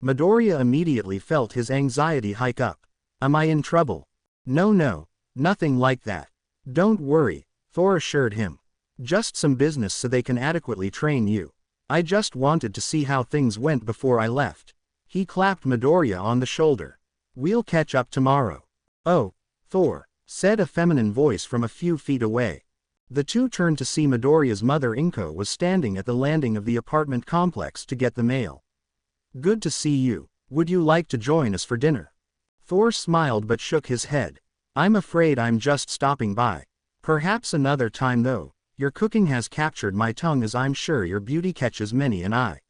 Midoriya immediately felt his anxiety hike up. Am I in trouble? No, nothing like that. Don't worry, Thor assured him. Just some business so they can adequately train you. I just wanted to see how things went before I left. He clapped Midoriya on the shoulder. We'll catch up tomorrow. Oh, Thor, said a feminine voice from a few feet away. The two turned to see Midoriya's mother Inko was standing at the landing of the apartment complex to get the mail. Good to see you. Would you like to join us for dinner? Thor smiled but shook his head. I'm afraid I'm just stopping by. Perhaps another time though. Your cooking has captured my tongue as I'm sure your beauty catches many an eye.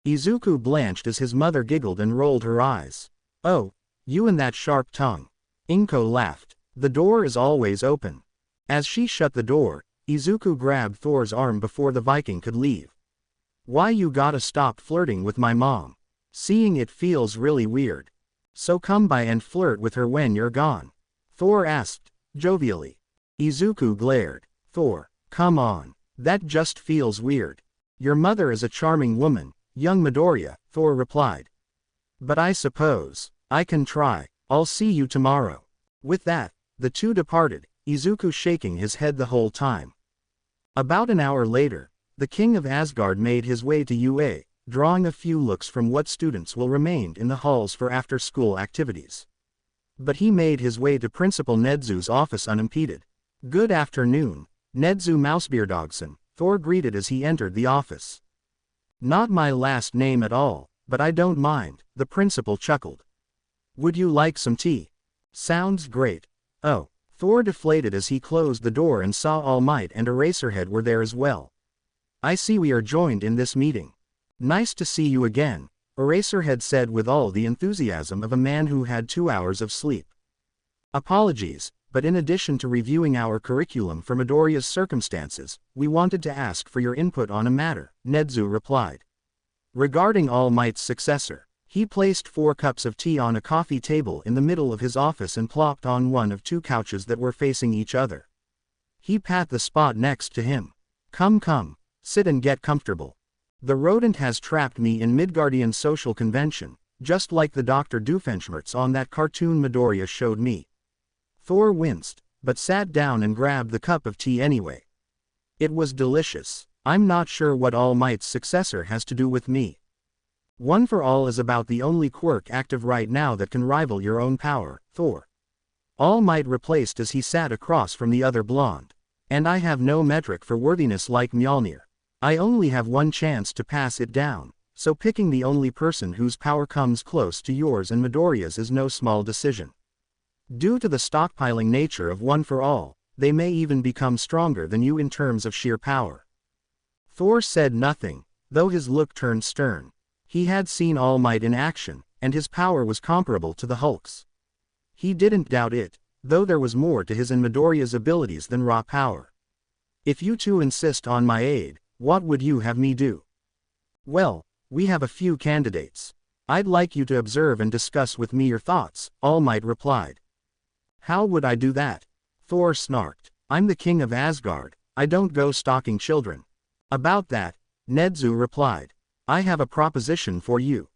Izuku blanched as his mother giggled and rolled her eyes. Oh, you and that sharp tongue. Inko laughed. The door is always open. As she shut the door, Izuku grabbed Thor's arm before the Viking could leave. Why you gotta stop flirting with my mom? Seeing it feels really weird. So come by and flirt with her when you're gone. Thor asked, jovially. Izuku glared. Thor, come on. That just feels weird. Your mother is a charming woman, young Midoriya, Thor replied. But I suppose I can try. I'll see you tomorrow. With that, the two departed, Izuku shaking his head the whole time. About an hour later, the king of Asgard made his way to UA, drawing a few looks from what students will remain in the halls for after-school activities. But he made his way to Principal Nedzu's office unimpeded. Good afternoon, Nedzu Mousebeardogson, Thor greeted as he entered the office. Not my last name at all, but I don't mind, the principal chuckled. Would you like some tea? Sounds great. Oh, Thor deflated as he closed the door and saw All Might and Eraserhead were there as well. I see we are joined in this meeting. Nice to see you again, Eraserhead said with all the enthusiasm of a man who had 2 hours of sleep. Apologies, but in addition to reviewing our curriculum for Midoriya's circumstances, we wanted to ask for your input on a matter, Nedzu replied. Regarding All Might's successor, he placed 4 cups of tea on a coffee table in the middle of his office and plopped on one of 2 couches that were facing each other. He pat the spot next to him. Come, sit and get comfortable. The rodent has trapped me in Midgardian social convention, just like the Dr. Doofenshmirtz on that cartoon Midoriya showed me. Thor winced, but sat down and grabbed the cup of tea anyway. It was delicious. I'm not sure what All Might's successor has to do with me. One for All is about the only quirk active right now that can rival your own power, Thor. All Might replaced as he sat across from the other blonde. And I have no metric for worthiness like Mjolnir. I only have one chance to pass it down, so picking the only person whose power comes close to yours and Midoriya's is no small decision. Due to the stockpiling nature of One for All, they may even become stronger than you in terms of sheer power. Thor said nothing, though his look turned stern. He had seen All Might in action, and his power was comparable to the Hulk's. He didn't doubt it, though there was more to his and Midoriya's abilities than raw power. If you two insist on my aid, what would you have me do? Well, we have a few candidates. I'd like you to observe and discuss with me your thoughts, All Might replied. How would I do that? Thor snarked. I'm the king of Asgard, I don't go stalking children. About that, Nedzu replied. I have a proposition for you.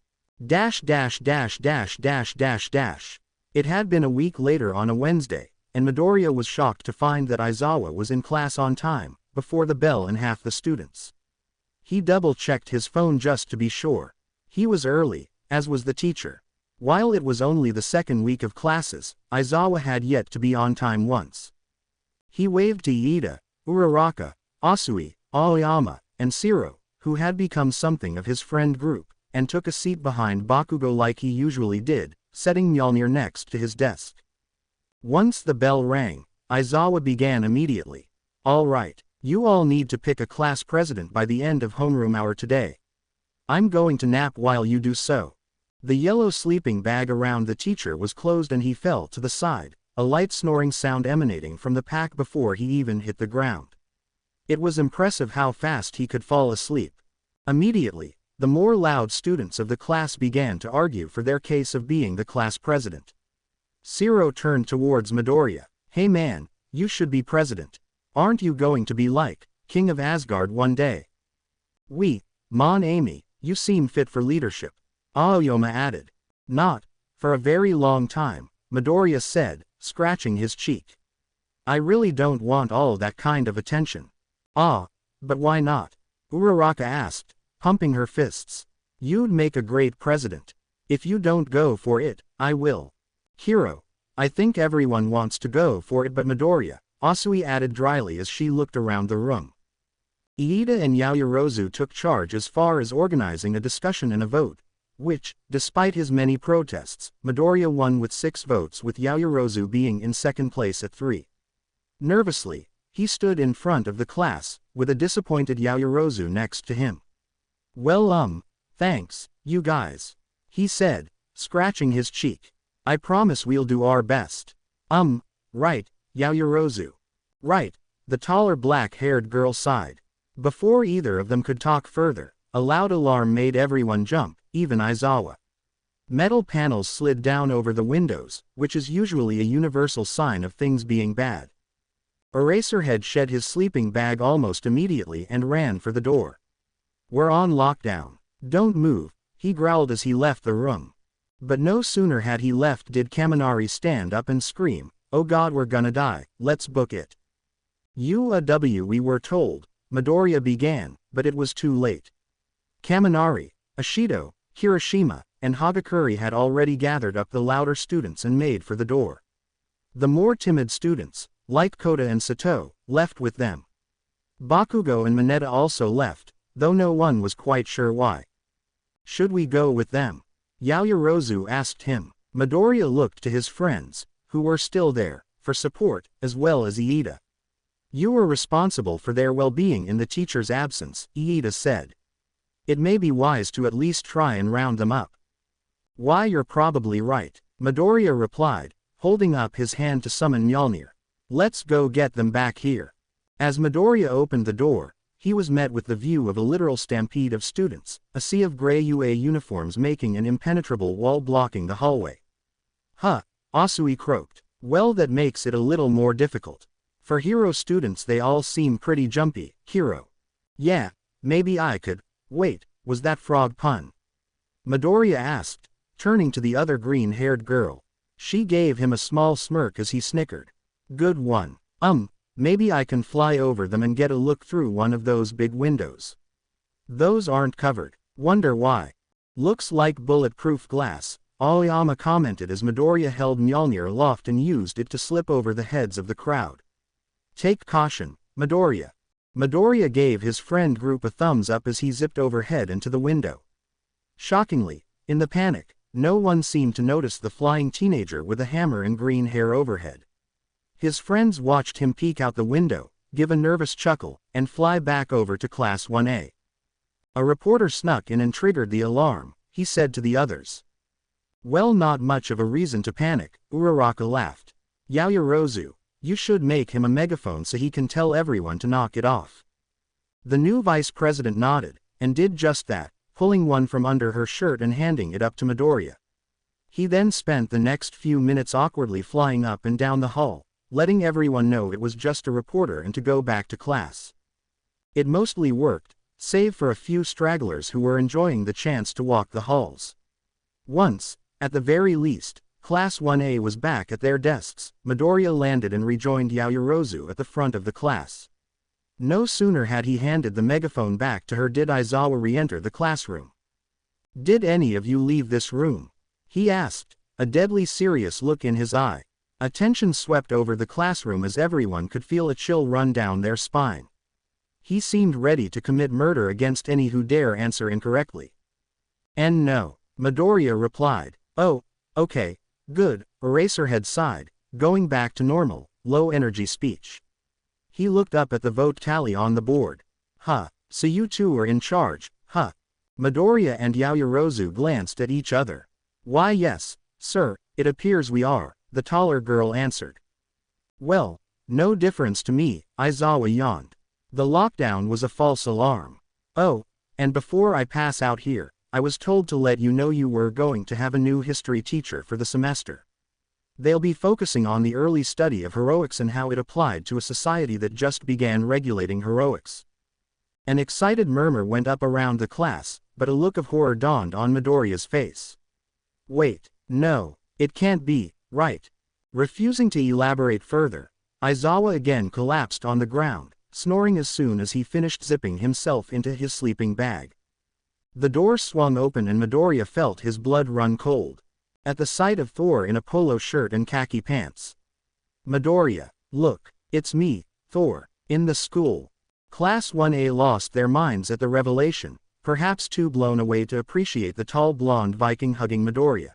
It had been a week later on a Wednesday, and Midoriya was shocked to find that Aizawa was in class on time, before the bell and half the students. He double-checked his phone just to be sure. He was early, as was the teacher. While it was only the second week of classes, Aizawa had yet to be on time once. He waved to Iida, Uraraka, Asui, Aoyama, and Shiro, who had become something of his friend group, and took a seat behind Bakugo like he usually did, setting Mjolnir next to his desk. Once the bell rang, Aizawa began immediately. All right, you all need to pick a class president by the end of homeroom hour today. I'm going to nap while you do so. The yellow sleeping bag around the teacher was closed and he fell to the side, a light snoring sound emanating from the pack before he even hit the ground. It was impressive how fast he could fall asleep. Immediately, the more loud students of the class began to argue for their case of being the class president. Shiro turned towards Midoriya. Hey man, you should be president. Aren't you going to be like, king of Asgard one day? Mon Amy, you seem fit for leadership. Aoyama added. Not for a very long time, Midoriya said, scratching his cheek. I really don't want all that kind of attention. But why not? Uraraka asked, pumping her fists. You'd make a great president. If you don't go for it, I will. Hiro, I think everyone wants to go for it but Midoriya, Asui added dryly as she looked around the room. Iida and Yaoyorozu took charge as far as organizing a discussion and a vote, which, despite his many protests, Midoriya won with 6 votes with Yaoyorozu being in second place at 3. Nervously, he stood in front of the class, with a disappointed Yaoyorozu next to him. Well thanks, you guys. He said, scratching his cheek. I promise we'll do our best. Right, Yaoyorozu. Right, the taller black-haired girl sighed. Before either of them could talk further, a loud alarm made everyone jump, even Aizawa. Metal panels slid down over the windows, which is usually a universal sign of things being bad. Eraserhead shed his sleeping bag almost immediately and ran for the door. We're on lockdown. Don't move, he growled as he left the room. But no sooner had he left did Kaminari stand up and scream, oh god we're gonna die, let's book it. We were told, Midoriya began, but it was too late. Kaminari, Ashido, Hiroshima, and Hagakure had already gathered up the louder students and made for the door. The more timid students, like Kota and Sato, left with them. Bakugo and Mineta also left, though no one was quite sure why. Should we go with them? Yaoyorozu asked him. Midoriya looked to his friends, who were still there, for support, as well as Iida. You were responsible for their well-being in the teacher's absence, Iida said. It may be wise to at least try and round them up. Why you're probably right, Midoriya replied, holding up his hand to summon Mjolnir. Let's go get them back here. As Midoriya opened the door, he was met with the view of a literal stampede of students, a sea of gray UA uniforms making an impenetrable wall blocking the hallway. Asui croaked. Well that makes it a little more difficult. For hero students they all seem pretty jumpy, Hiro. Yeah, maybe I could. Wait, was that frog pun? Midoriya asked, turning to the other green-haired girl. She gave him a small smirk as he snickered. Good one. Maybe I can fly over them and get a look through one of those big windows. Those aren't covered. Wonder why. Looks like bulletproof glass, Aoyama commented as Midoriya held Mjolnir aloft and used it to slip over the heads of the crowd. Take caution, Midoriya. Midoriya gave his friend group a thumbs up as he zipped overhead and to the window. Shockingly, in the panic, no one seemed to notice the flying teenager with a hammer and green hair overhead. His friends watched him peek out the window, give a nervous chuckle, and fly back over to Class 1A. A reporter snuck in and triggered the alarm, he said to the others. Well, not much of a reason to panic, Uraraka laughed. Yaoyorozu, you should make him a megaphone so he can tell everyone to knock it off. The new vice president nodded, and did just that, pulling one from under her shirt and handing it up to Midoriya. He then spent the next few minutes awkwardly flying up and down the hall, letting everyone know it was just a reporter and to go back to class. It mostly worked, save for a few stragglers who were enjoying the chance to walk the halls. Once, at the very least, Class 1A was back at their desks. Midoriya landed and rejoined Yaoyorozu at the front of the class. No sooner had he handed the megaphone back to her did Aizawa re-enter the classroom. Did any of you leave this room? He asked, a deadly serious look in his eye. Attention swept over the classroom as everyone could feel a chill run down their spine. He seemed ready to commit murder against any who dare answer incorrectly. And no, Midoriya replied. Oh, okay, good, Eraserhead sighed, going back to normal, low-energy speech. He looked up at the vote tally on the board. Huh, so you two are in charge, huh? Midoriya and Yaoyorozu glanced at each other. Why yes, sir, it appears we are, the taller girl answered. Well, no difference to me, Aizawa yawned. The lockdown was a false alarm. Oh, and before I pass out here, I was told to let you know you were going to have a new history teacher for the semester. They'll be focusing on the early study of heroics and how it applied to a society that just began regulating heroics. An excited murmur went up around the class, but a look of horror dawned on Midoriya's face. Wait, no, it can't be, right? Refusing to elaborate further, Aizawa again collapsed on the ground, snoring as soon as he finished zipping himself into his sleeping bag. The door swung open and Midoriya felt his blood run cold. At the sight of Thor in a polo shirt and khaki pants. Midoriya, look, it's me, Thor, in the school. Class 1A lost their minds at the revelation, perhaps too blown away to appreciate the tall blonde Viking hugging Midoriya.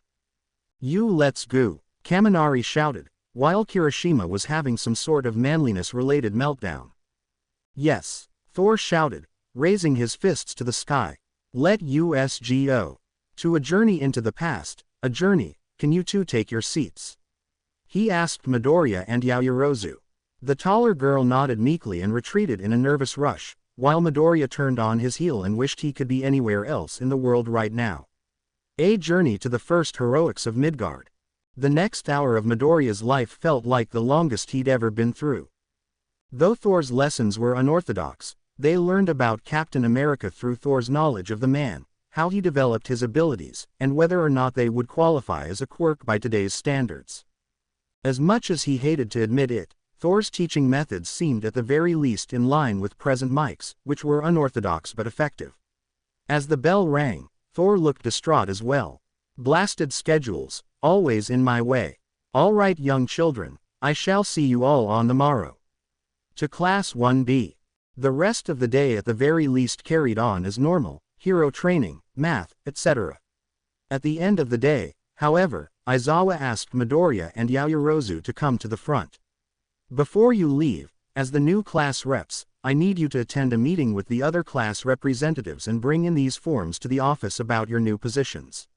You let's go, Kaminari shouted, while Kirishima was having some sort of manliness-related meltdown. Yes, Thor shouted, raising his fists to the sky. Let us go. To a journey into the past. A journey, can you two take your seats? He asked Midoriya and Yaoyorozu. The taller girl nodded meekly and retreated in a nervous rush, while Midoriya turned on his heel and wished he could be anywhere else in the world right now. A journey to the first heroics of Midgard. The next hour of Midoriya's life felt like the longest he'd ever been through. Though Thor's lessons were unorthodox, they learned about Captain America through Thor's knowledge of the man, how he developed his abilities, and whether or not they would qualify as a quirk by today's standards. As much as he hated to admit it, Thor's teaching methods seemed at the very least in line with present Mike's, which were unorthodox but effective. As the bell rang, Thor looked distraught as well. Blasted schedules, always in my way. All right, young children, I shall see you all on the morrow. To Class 1B. The rest of the day at the very least carried on as normal. Hero training, math, etc. At the end of the day, however, Aizawa asked Midoriya and Yaoyorozu to come to the front. Before you leave, as the new class reps, I need you to attend a meeting with the other class representatives and bring in these forms to the office about your new positions.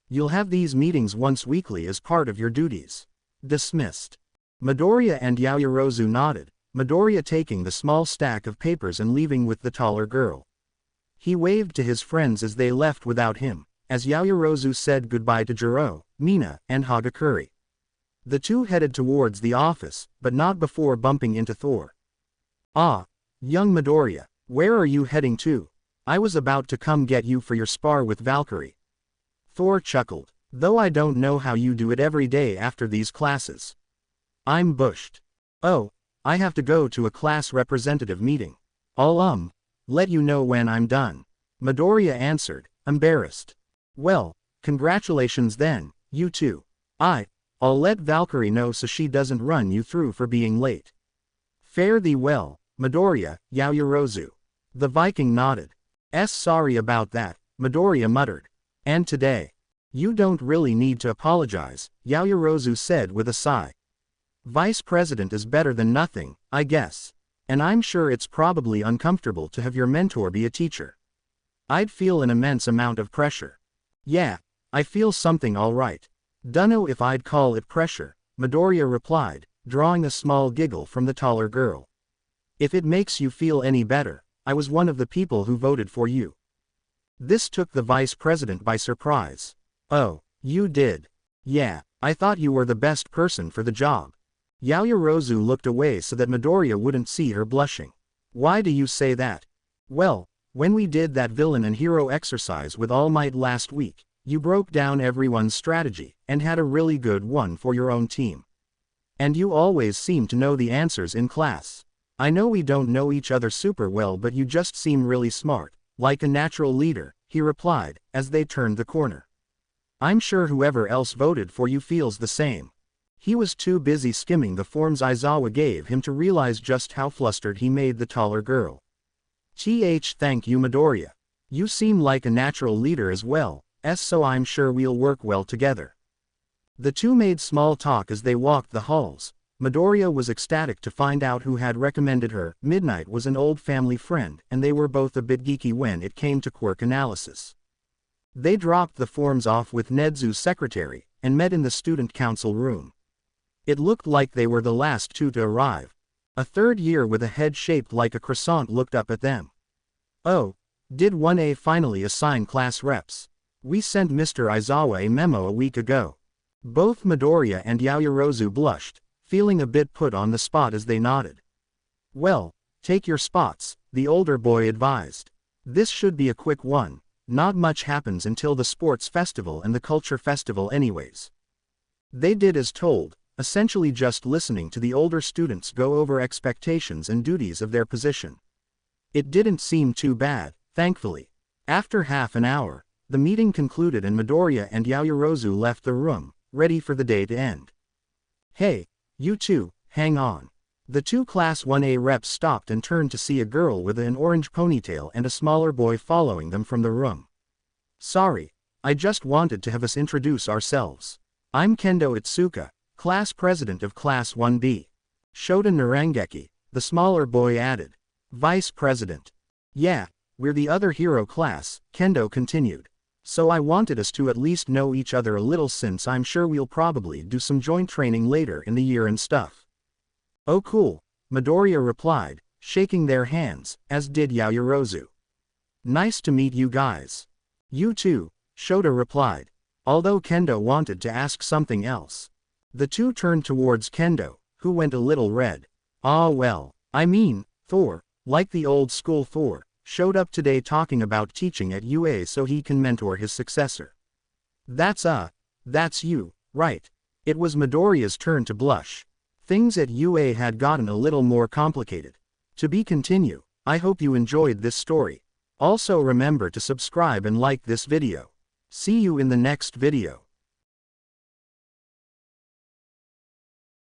You'll have these meetings once weekly as part of your duties. Dismissed. Midoriya and Yaoyorozu nodded, Midoriya taking the small stack of papers and leaving with the taller girl. He waved to his friends as they left without him, as Yaoyorozu said goodbye to Jiro, Mina, and Hagakure. The two headed towards the office, but not before bumping into Thor. Ah, young Midoriya, where are you heading to? I was about to come get you for your spar with Valkyrie. Thor chuckled, though I don't know how you do it every day after these classes. I'm bushed. Oh, I have to go to a class representative meeting. I'll let you know when I'm done. Midoriya answered, embarrassed. Well, congratulations then, you two. I'll let Valkyrie know so she doesn't run you through for being late. Fare thee well, Midoriya, Yaoyorozu. The Viking nodded. Sorry about that, Midoriya muttered. And today? You don't really need to apologize, Yaoyorozu said with a sigh. Vice President is better than nothing, I guess. And I'm sure it's probably uncomfortable to have your mentor be a teacher. I'd feel an immense amount of pressure. Yeah, I feel something alright. Dunno if I'd call it pressure, Midoriya replied, drawing a small giggle from the taller girl. If it makes you feel any better, I was one of the people who voted for you. This took the vice president by surprise. Oh, you did? Yeah, I thought you were the best person for the job. Yaoyorozu looked away so that Midoriya wouldn't see her blushing. Why do you say that? Well, when we did that villain and hero exercise with All Might last week, you broke down everyone's strategy, and had a really good one for your own team. And you always seem to know the answers in class. I know we don't know each other super well, but you just seem really smart, like a natural leader, he replied, as they turned the corner. I'm sure whoever else voted for you feels the same. He was too busy skimming the forms Aizawa gave him to realize just how flustered he made the taller girl. Thank you, Midoriya. You seem like a natural leader as well, so I'm sure we'll work well together. The two made small talk as they walked the halls. Midoriya was ecstatic to find out who had recommended her. Midnight was an old family friend, and they were both a bit geeky when it came to quirk analysis. They dropped the forms off with Nedzu's secretary, and met in the student council room. It looked like they were the last two to arrive. A third year with a head shaped like a croissant looked up at them. Oh, did 1A finally assign class reps? We sent Mr. Aizawa a memo a week ago. Both Midoriya and Yaoyorozu blushed, feeling a bit put on the spot as they nodded. Well, take your spots, the older boy advised. This should be a quick one. Not much happens until the sports festival and the culture festival anyways. They did as told, essentially just listening to the older students go over expectations and duties of their position. It didn't seem too bad, thankfully. After half an hour, the meeting concluded and Midoriya and Yaoyorozu left the room, ready for the day to end. Hey, you two, hang on. The two Class 1A reps stopped and turned to see a girl with an orange ponytail and a smaller boy following them from the room. Sorry, I just wanted to have us introduce ourselves. I'm Kendo Itsuka, class president of Class 1B. Shota Narangeki, the smaller boy added. Vice president. Yeah, we're the other hero class, Kendo continued. So I wanted us to at least know each other a little since I'm sure we'll probably do some joint training later in the year and stuff. Oh cool, Midoriya replied, shaking their hands, as did Yaoyorozu. Nice to meet you guys. You too, Shota replied, although Kendo wanted to ask something else. The two turned towards Kendo, who went a little red. Ah well, I mean, Thor, like the old school Thor, showed up today talking about teaching at UA so he can mentor his successor. That's you, right. It was Midoriya's turn to blush. Things at UA had gotten a little more complicated. To be continued. I hope you enjoyed this story. Also remember to subscribe and like this video. See you in the next video.